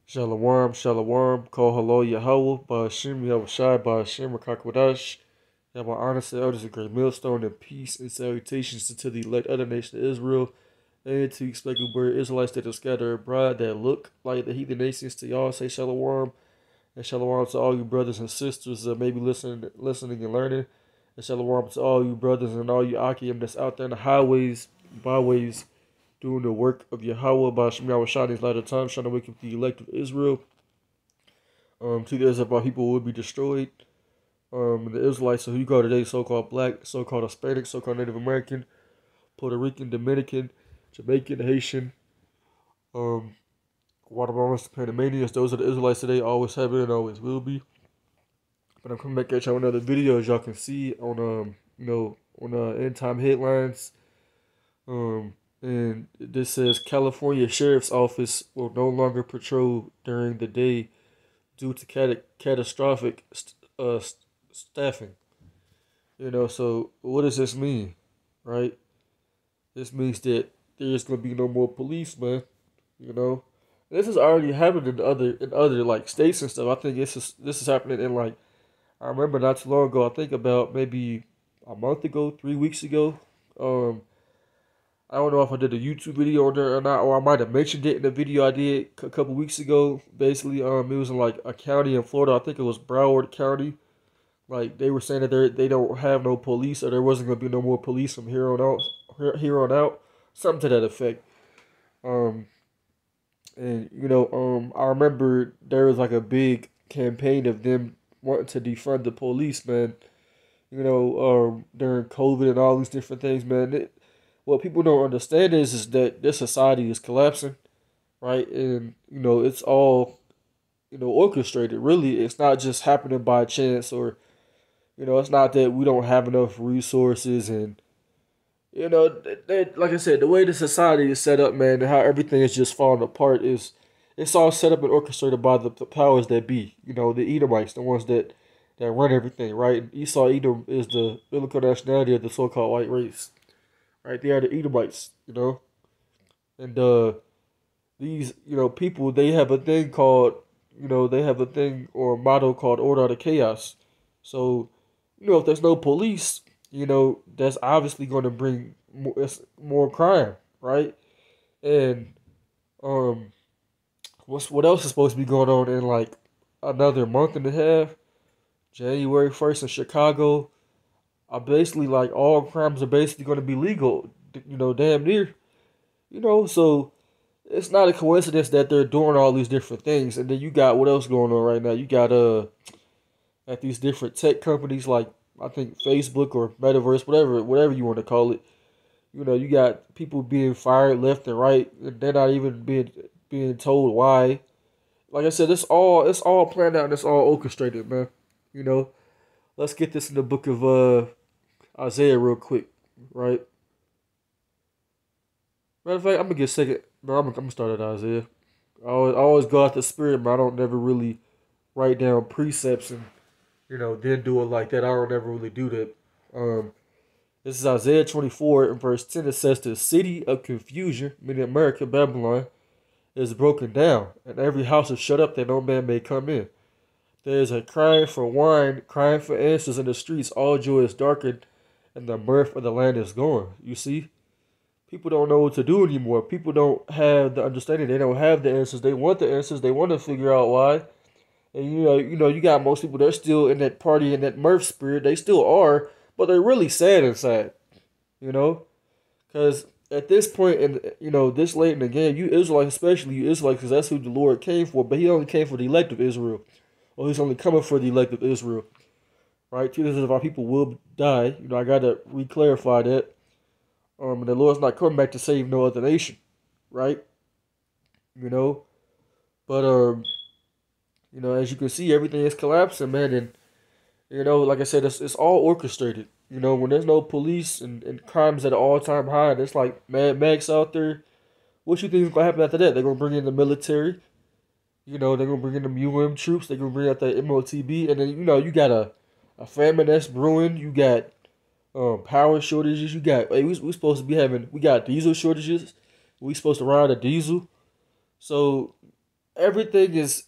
Shalom, shalom, call hello Yahweh, YASHAMIAHLA, YASHARAHLA, have my honest elders a great millstone and peace and salutations to the elect other nation of Israel, and to expected word Israelites that are scattered abroad that look like the heathen nations. To y'all say shalom, and shalom to all you brothers and sisters that may be listening and learning, and shalom to all you brothers and all you Akim that's out there in the highways, byways, doing the work of Yahweh by YASHAMIAHLA in these latter times, trying to wake up the elect of Israel. To the Israelite people will be destroyed. The Israelites, so who you call today, so-called black, so-called Hispanic, so-called Native American, Puerto Rican, Dominican, Jamaican, Haitian, Guatemalans, Panamanians, those are the Israelites today, always have been and always will be. But I'm coming back at y'all with another video, as y'all can see on end time headlines. And this says California Sheriff's Office will no longer patrol during the day due to catastrophic staffing. So what does this mean, right? This means that there's gonna be no more policemen. This has already happened in other like states and stuff. I think this is happening in, like, I remember not too long ago. I think about maybe a month ago, 3 weeks ago. I don't know if I did a YouTube video on there or not, or I might have mentioned it in the video I did a couple weeks ago. Basically, it was in like a county in Florida. I think it was Broward County. Like, they were saying that they don't have no police, or there wasn't gonna be no more police from here on out. Something to that effect. I remember there was like a big campaign of them wanting to defund the police, man. During COVID and all these different things, man. What people don't understand is that this society is collapsing, right? And, it's all, orchestrated. Really, it's not just happening by chance, or, it's not that we don't have enough resources. And, like I said, the way the society is set up, man, and how everything is just falling apart it's all set up and orchestrated by the powers that be. The Edomites, the ones that run everything, right? And Edom is the biblical nationality of the so-called white race. Right, they are the Edomites, and these, people, they have a thing called, or a motto called order out of chaos. So, if there's no police, that's obviously going to bring more crime, right? And what else is supposed to be going on in like another month and a half? January 1st in Chicago. Basically, like, all crimes are basically going to be legal, damn near. So it's not a coincidence that they're doing all these different things. And then you got what else going on right now? You got at these different tech companies, like, I think Facebook or Metaverse, whatever you want to call it. You got people being fired left and right, and they're not even being told why. Like I said, it's all planned out and it's all orchestrated, man. Let's get this in the book of Isaiah real quick, right? Matter of fact, I'm gonna get second. No, I'm gonna start at Isaiah. I always go out the spirit, but I don't never really write down precepts and then do it like that. I don't ever really do that. This is Isaiah 24 and verse 10. It says, "The city of confusion, meaning America, Babylon, is broken down, and every house is shut up that no man may come in. There is a crying for wine, crying for answers in the streets. All joy is darkened, and the mirth of the land is gone." You see? People don't know what to do anymore. People don't have the understanding. They don't have the answers. They want the answers. They want to figure out why. And you got most people, they're still in that party, in that mirth spirit. They still are, but they're really sad inside. Because at this point, and this late in the game, you Israelites, especially you Israelites, because that's who the Lord came for. But He only came for the elect of Israel. Or He's only coming for the elect of Israel. Right? 2/3 of our people will die. I gotta re-clarify that. And the Lord's not coming back to save no other nation. Right? But as you can see, everything is collapsing, man. And like I said, it's all orchestrated. When there's no police and crime's at an all-time high, and it's like Mad Max out there, what you think is gonna happen after that? They're gonna bring in the military. They're going to bring in the UM troops. They're going to bring out the MOTB. And then, you got a famine that's brewing. You got power shortages. You got, we supposed to be we got diesel shortages. We supposed to ride a diesel. So everything is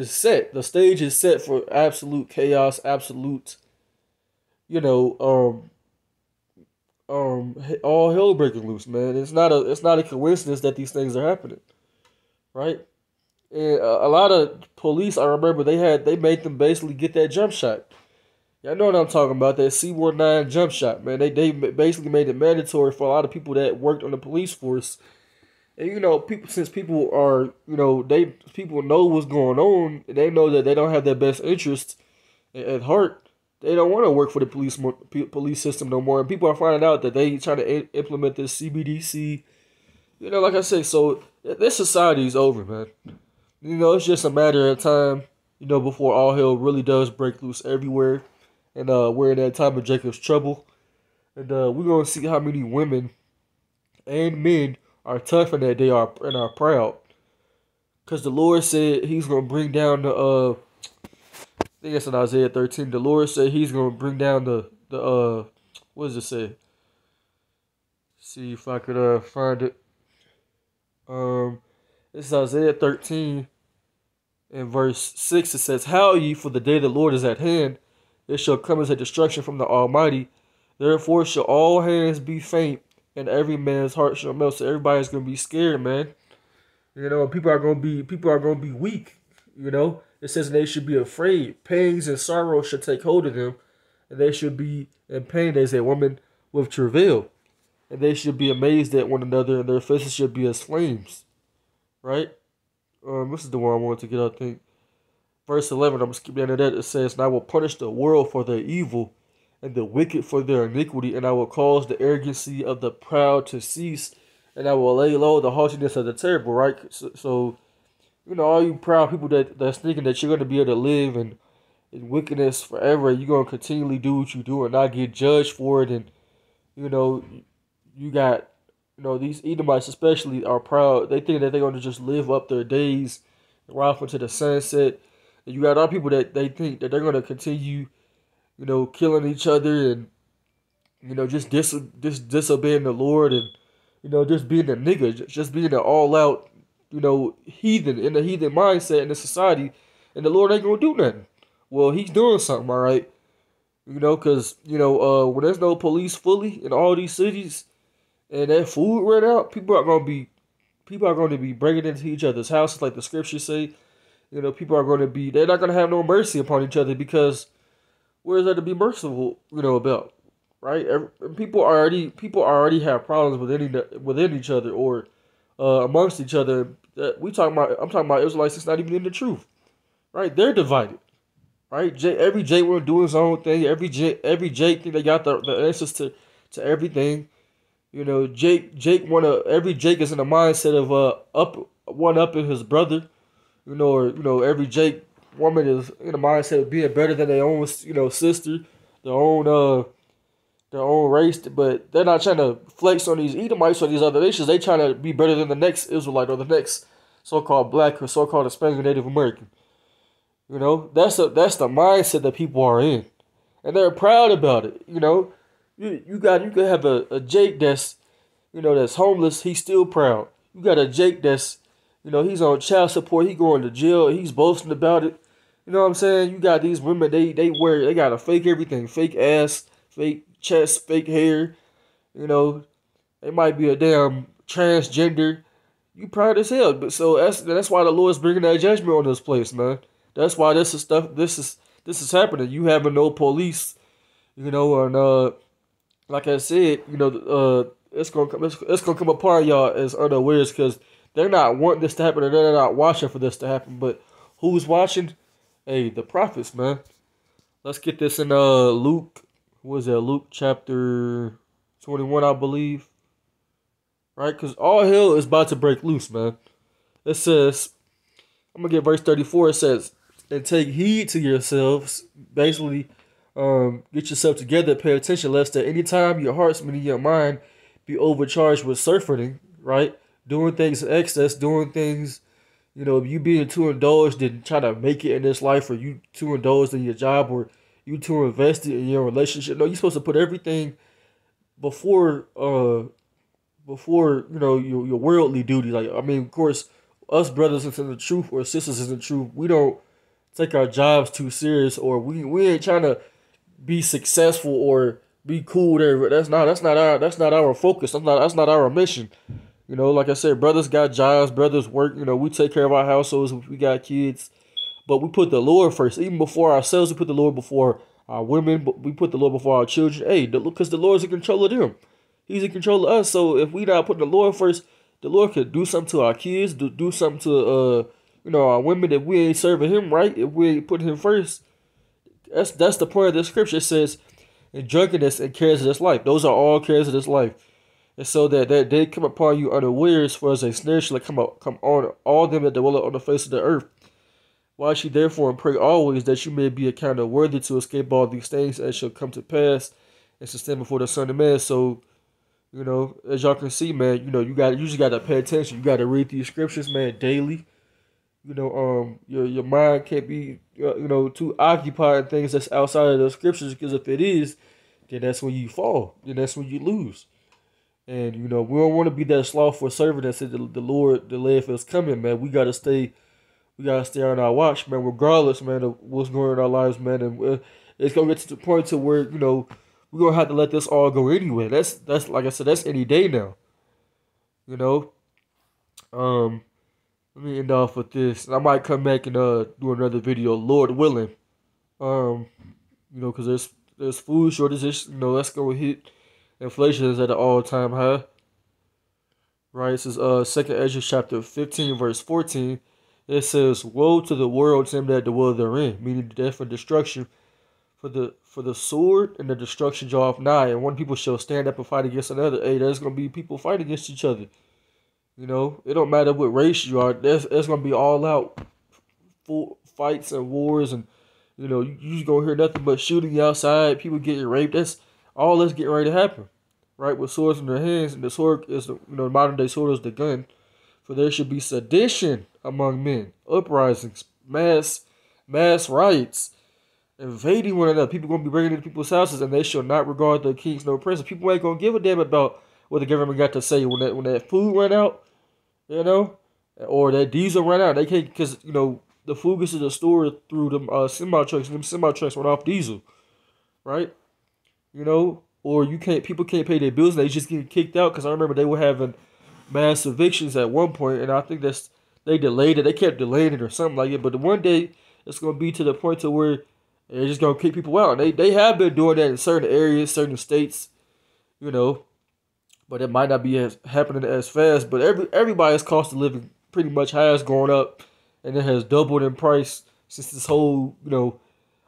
set. The stage is set for absolute chaos, absolute, you know, all hell breaking loose, man. It's not a coincidence that these things are happening, right? And a lot of police, I remember they made them basically get that jump shot. Y'all know what I'm talking about, that C-19 jump shot, man. They basically made it mandatory for a lot of people that worked on the police force. And you know, since people are, you know, people know what's going on, and they know that they don't have their best interests at heart. They don't want to work for the police system no more. And people are finding out that they trying to implement this CBDC. You know, like I say, so this society is over, man. You know, it's just a matter of time, you know, before all hell really does break loose everywhere. And we're in that time of Jacob's trouble. And we're going to see how many women and men are tough and that they are and are proud. Because the Lord said he's going to bring down the, I think it's in Isaiah 13. The Lord said he's going to bring down the what does it say? See if I could find it. It's Isaiah 13 and verse 6. It says, "Howl ye, for the day of the Lord is at hand. It shall come as a destruction from the Almighty. Therefore shall all hands be faint, and every man's heart shall melt." So everybody's gonna be scared, man. You know, people are gonna be weak. You know, it says they should be afraid. Pangs and sorrow should take hold of them, and they should be in pain as a woman with travail. And they should be amazed at one another, and their faces should be as flames. Right? This is the one I wanted to get, I think. Verse 11, I'm going to skip down to that. It says, "And I will punish the world for their evil, and the wicked for their iniquity, and I will cause the arrogancy of the proud to cease, and I will lay low the haughtiness of the terrible," right? So you know, all you proud people that's thinking that you're going to be able to live in wickedness forever, you're going to continually do what you do and not get judged for it. And, you know, you got, you know, these Edomites especially are proud. They think that they're going to just live up their days right off into the sunset. And you got other people that they think that they're going to continue, you know, killing each other and, you know, just disobeying the Lord and, you know, just being a nigga, just being an all-out, you know, heathen, in the heathen mindset in the society, and the Lord ain't going to do nothing. Well, he's doing something, all right? You know, because, you know, when there's no police fully in all these cities and that food ran out, people are going to be breaking into each other's houses, like the scriptures say. You know, they're not going to have no mercy upon each other, because where is there to be merciful, you know, about, right? People already have problems within each other or amongst each other. I'm talking about Israelites that's not even in the truth, right? They're divided, right? Every Jake want to do his own thing. Every Jake think they got the answers to everything. You know, every Jake is in the mindset of upping his brother. You know, or, you know, every Jake woman is in the mindset of being better than their own, you know, sister, their own race. But they're not trying to flex on these Edomites or these other nations. They trying to be better than the next Israelite or the next so-called black or so-called Hispanic Native American. You know, that's the mindset that people are in, and they're proud about it. You know, you could have a Jake that's, you know, that's homeless. He's still proud. You got a Jake that's, you know, he's on child support. He going to jail. He's boasting about it. You know what I'm saying? You got these women. They got to fake everything, fake ass, fake chest, fake hair. You know, they might be a damn transgender. You proud as hell. But so that's why the Lord's bringing that judgment on this place, man. That's why this is happening. You having no police, you know, and like I said, you know, it's gonna come upon y'all as unawares, because they're not wanting this to happen, and they're not watching for this to happen. But who's watching? Hey, the prophets, man. Let's get this in Luke. What is that? Luke chapter 21, I believe. Right? Because all hell is about to break loose, man. It says, I'm going to get verse 34. It says, "And take heed to yourselves." Basically, get yourself together. Pay attention, lest at any time your hearts, meaning your mind, be overcharged with surfeiting, right? Doing things in excess, doing things, you know, you being too indulged and trying to make it in this life, or you too indulged in your job, or you too invested in your relationship. No, you're supposed to put everything before you know, your worldly duty. Like, I mean, of course, us brothers into the truth or sisters in the truth, we don't take our jobs too serious, or we ain't trying to be successful or be cool there. That's not our focus. That's not our mission. You know, like I said, brothers got jobs, brothers work. You know, we take care of our households. We got kids, but we put the Lord first, even before ourselves. We put the Lord before our women, but we put the Lord before our children. Hey, because the Lord's in control of them. He's in control of us. So if we not putting the Lord first, the Lord could do something to our kids, do something to our women if we ain't serving Him right. If we ain't putting Him first, that's the point of the scripture. It says, "In drunkenness and cares of this life." Those are all cares of this life. And so that they come upon you unawares, for as a snare shall come on all them that dwell on the face of the earth. Watch ye therefore and pray always, that you may be accounted worthy to escape all these things that shall come to pass, and to stand before the Son of Man. So, you know, as y'all can see, man, you know, you just gotta pay attention. You gotta read these scriptures, man, daily. You know, your mind can't be too occupied in things that's outside of the scriptures, because if it is, then that's when you fall. Then that's when you lose. And, you know, we don't want to be that slothful servant that said the Lord delayed for us coming, man. We gotta stay on our watch, man, regardless, man, of what's going on in our lives, man. And it's gonna get to the point to where, you know, we're gonna have to let this all go anyway. That's like I said, that's any day now. You know? Let me end off with this. I might come back and do another video, Lord willing. You know, because there's food shortages, you know, that's gonna hit. Inflation is at an all-time high. Right? This is 2nd Ezra chapter 15, verse 14. It says, "Woe to the world, to him that dwell therein," meaning death and destruction. For the sword and the destruction draweth nigh, and one people shall stand up and fight against another. Hey, there's gonna be people fighting against each other. You know, it don't matter what race you are. There's gonna be all out full fights and wars, and you know, you just gonna hear nothing but shooting outside, people getting raped. That's getting ready to happen, right? With swords in their hands, and the sword is the modern day sword is the gun. For there should be sedition among men, uprisings, mass riots, invading one another. People gonna be breaking into people's houses, and they shall not regard the kings nor princes. People ain't gonna give a damn about what the government got to say when that food run out, you know, or that diesel run out. They can't, because you know the food gets to the store through them semi trucks, and them semi trucks run off diesel, right? You know, or people can't pay their bills. They just get kicked out, because I remember they were having mass evictions at one point, and I think they delayed it. They kept delaying it or something like it. But one day it's gonna be to the point to where they're just gonna kick people out. And they have been doing that in certain areas, certain states, you know. But it might not be happening as fast. But everybody's cost of living pretty much has gone up, and it has doubled in price since this whole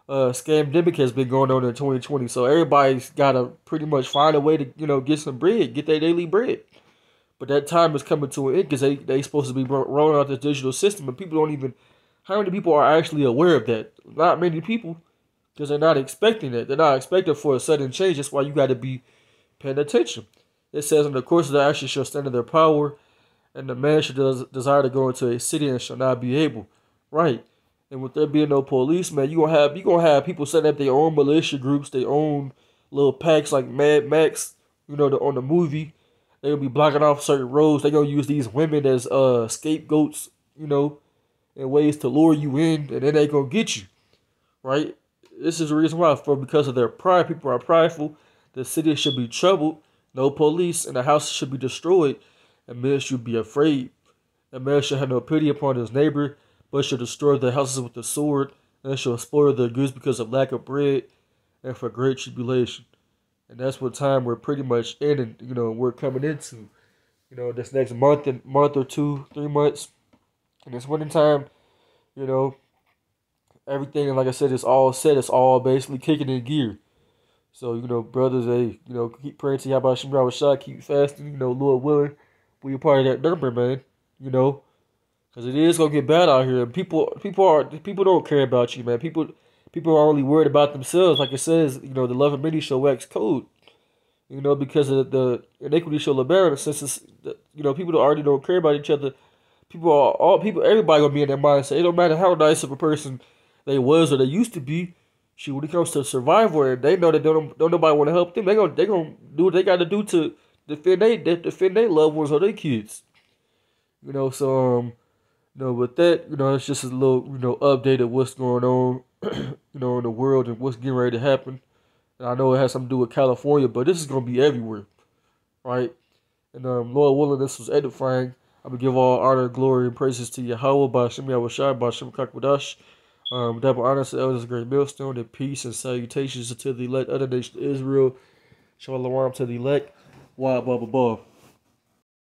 scamdemic has been going on in 2020. So everybody's gotta pretty much find a way to get some bread, get their daily bread. But that time is coming to an end, because they supposed to be rolling out this digital system, and people don't even. How many people are actually aware of that? Not many people, because they're not expecting it. They're not expecting for a sudden change. That's why you got to be paying attention. It says, "In the course of the action shall stand in their power, and the man shall desire to go into a city and shall not be able." Right. And with there being no police, man, you gonna have people setting up their own militia groups, their own little packs like Mad Max, on the movie. They'll be blocking off certain roads. They're gonna use these women as scapegoats, and ways to lure you in, and then they gonna get you. Right? This is the reason why, because of their pride. People are prideful. The city should be troubled, no police, and the house should be destroyed, and men should be afraid. And man shall have no pity upon his neighbor, but shall destroy their houses with the sword, and shall spoil their goods because of lack of bread, and for great tribulation. And that's what time we're pretty much in, and we're coming into, this next month or 2, 3 months. And this winter time, everything, like I said, is all set. It's all basically kicking in gear. So, brothers, hey, keep praying to YASHAMIAHLA, keep fasting, Lord willing. Be a part of that number, man, because it is gonna get bad out here. And people don't care about you, man. People are only worried about themselves. Like it says, the love of many shall wax cold. Because of the iniquity shall abound. Since it's, people already don't care about each other. Everybody gonna be in their mindset. It don't matter how nice of a person they was or they used to be. Shoot, when it comes to survival, and they know that don't nobody want to help them, they gonna do what they got to do to defend their loved ones or their kids. So With that, it's just a little, update of what's going on, in the world and what's getting ready to happen. And I know it has something to do with California, but this is gonna be everywhere, right? And Lord willing, this was edifying. I will give all honor, glory, and praises to Yahweh, by Hashem Yahushai, by Hashem Kakwadash. Double honor to the elders of Great Millstone, and peace and salutations to the elect other nation of Israel. Shalom to the elect. YASHAMIAHLA.